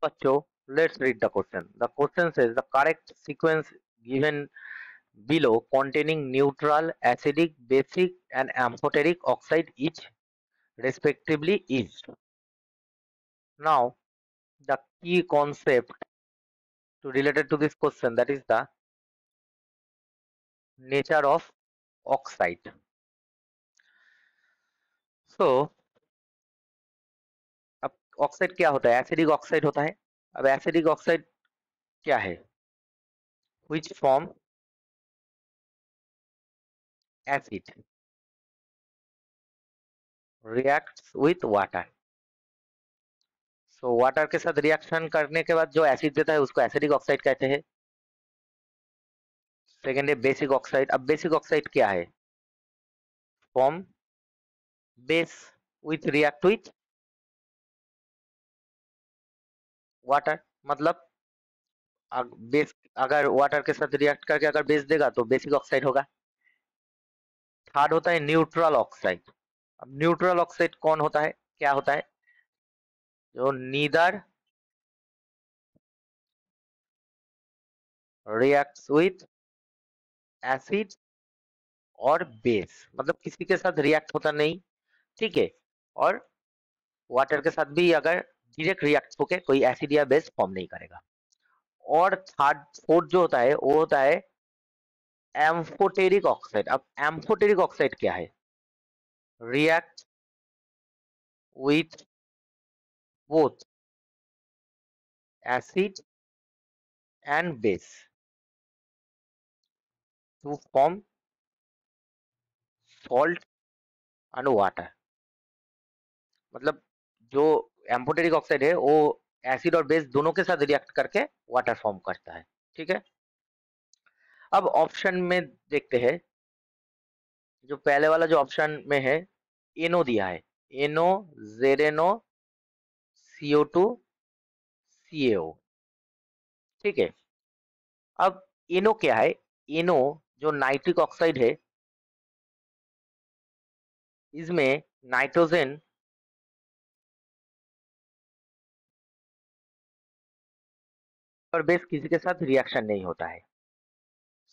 बच्चों, let's read the question. The question says the correct sequence given below containing neutral, acidic, basic and amphoteric oxide each respectively is. Now, the key concept to related to this question, that is the nature of oxide. So, अब oxide क्या होता है? Acidic oxide होता है. अब acidic oxide क्या है? Which form acid reacts with water. So water के साथ रिएक्शन करने के बाद जो एसिड देता है उसको एसिडिक ऑक्साइड कहते हैं. सेकेंड है बेसिक ऑक्साइड. अब बेसिक ऑक्साइड क्या है? Form base with react with water. मतलब बेस अगर वाटर के साथ रिएक्ट करके अगर बेस देगा तो बेसिक ऑक्साइड होगा. थर्ड होता है न्यूट्रल ऑक्साइड. अब न्यूट्रल ऑक्साइड कौन होता है? क्या होता है? जो नीदर रिएक्ट्स विथ एसिड और बेस. मतलब किसी के साथ रिएक्ट होता नहीं, ठीक है, और वाटर के साथ भी अगर डायरेक्ट रिएक्ट होके कोई एसिड या बेस फॉर्म नहीं करेगा. और थर्ड फोर्थ जो होता है वो होता है एम्फोटेरिक ऑक्साइड. अब एम्फोटेरिक ऑक्साइड क्या है? React with both acid and base to form salt and water. मतलब जो एम्फोटेरिक ऑक्साइड है वो एसिड और बेस दोनों के साथ रिएक्ट करके वाटर फॉर्म करता है. ठीक है. अब ऑप्शन में देखते हैं. जो पहले वाला जो ऑप्शन में है एनो दिया है. एनो, जेरेनो, CO2, CaO. ठीक है. अब एनो क्या है? एनो जो नाइट्रिक ऑक्साइड है, इसमें नाइट्रोजन और बेस किसी के साथ रिएक्शन नहीं होता है.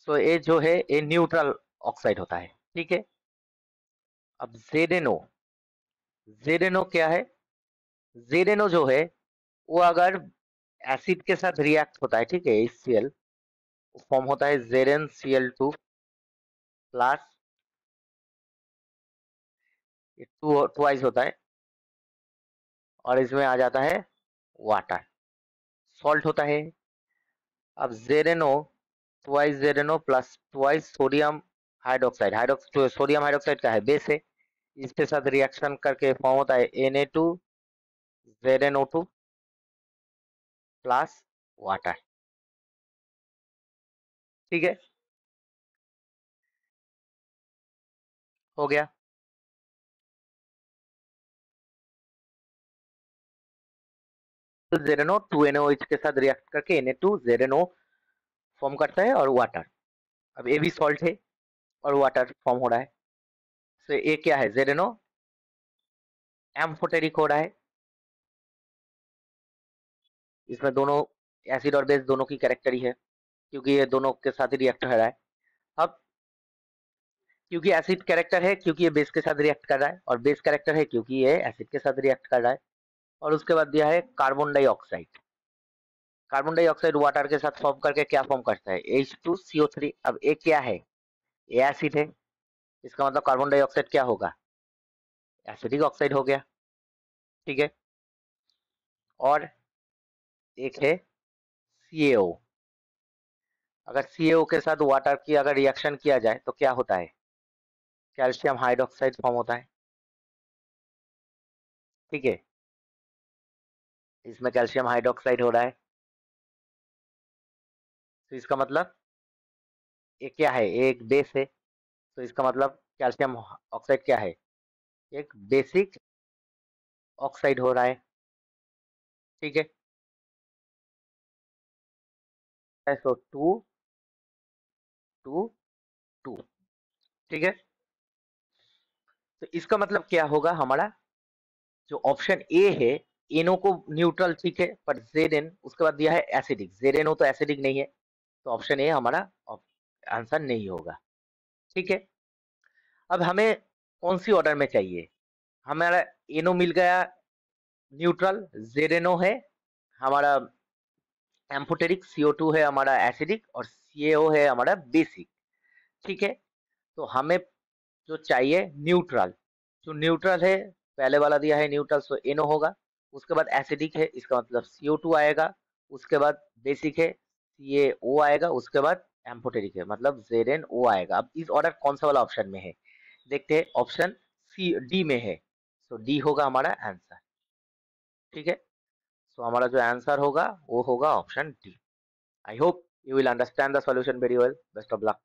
सो ये जो है ये न्यूट्रल ऑक्साइड होता है. ठीक है. अब जेरेनो. जेरेनो क्या है? जेरेनो जो है वो अगर एसिड के साथ रिएक्ट होता है, ठीक है, HCl फॉर्म होता है जेरेन Cl2 प्लस, ये टू ट्वाइस होता है और इसमें आ जाता है वाटर, सॉल्ट होता है. अब जेरेनो ट्वाइस जेरेनो plus twice sodium hydroxide. Sodium hydroxide का है बेस है, इसके साथ रिएक्शन करके फॉर्म होता है Na2 ZnO2 प्लस वाटर. ठीक है, हो गया. तो ZnO 2NOH के साथ रिएक्ट करके Na2 ZnO फॉर्म करता है और वाटर. अब ये भी सॉल्ट है और वाटर फॉर्म हो रहा है. तो ये क्या है? ZnO एम्फोटेरिक हो रहा है. इसमें दोनों एसिड और बेस दोनों की कैरेक्टर ही है क्योंकि ये दोनों के साथ ही रिएक्ट कर रहा है. अब क्योंकि एसिड कैरेक्टर है क्योंकि ये बेस के साथ रिएक्ट कर रहा है, और बेस कैरेक्टर है क्योंकि ये एसिड के साथ रिएक्ट कर रहा है. और उसके बाद दिया है carbon dioxide. Carbon dioxide water के साथ फॉर्म करके क्या फॉर्म करता है? H2CO3. अब ये क्या है? ये एसिड है, इसका मतलब कार्बन डाइऑक्साइड क्या होगा? एसिडिक ऑक्साइड हो गया. ठीक है. और एक है CaO. अगर CaO के साथ वाटर की अगर रिएक्शन किया जाए तो क्या होता है? कैल्शियम हाइड्रोक्साइड फॉर्म होता है. ठीक है, इसमें कैल्शियम हाइड्रोक्साइड हो रहा है. तो इसका मतलब ये क्या है? एक बेस है, तो इसका मतलब कैल्शियम ऑक्साइड क्या है? एक बेसिक ऑक्साइड हो रहा है. ठीक है. सो 2 2 2. ठीक है. तो इसका मतलब क्या होगा? हमारा जो ऑप्शन ए है, एनो को न्यूट्रल ठीक है, पर जेड उसके बाद दिया है एसिडिक, जेड तो एसिडिक नहीं है, तो ऑप्शन ए हमारा आंसर नहीं होगा। ठीक है, अब हमें कौन सी ऑर्डर में चाहिए, हमारा एनो मिल गया न्यूट्रल, जेड है हमारा एम्फोटेरिक, CO2 है हमारा एसिडिक और CaO है हमारा बेसिक। ठीक है, तो हमें जो चाहिए न्यूट्रल, जो न्यूट्रल है पहले वाला दिया है न्यूट्रल, सो एनो होगा, उसके बाद एसिडिक है इसका मतलब CO2 आएगा, उसके बाद बेसिक है CaO आएगा, उसके बाद एम्फोटेरिक है मतलब ZnO आएगा। अब इस ऑर्डर कौन सा वाला ऑप्शन में है, देखते हैं, ऑप्शन सी डी में है, सो डी होगा हमारा आंसर। ठीक है, सो हमारा जो आंसर होगा वो होगा option D. I hope you will understand the solution very well. Best of luck.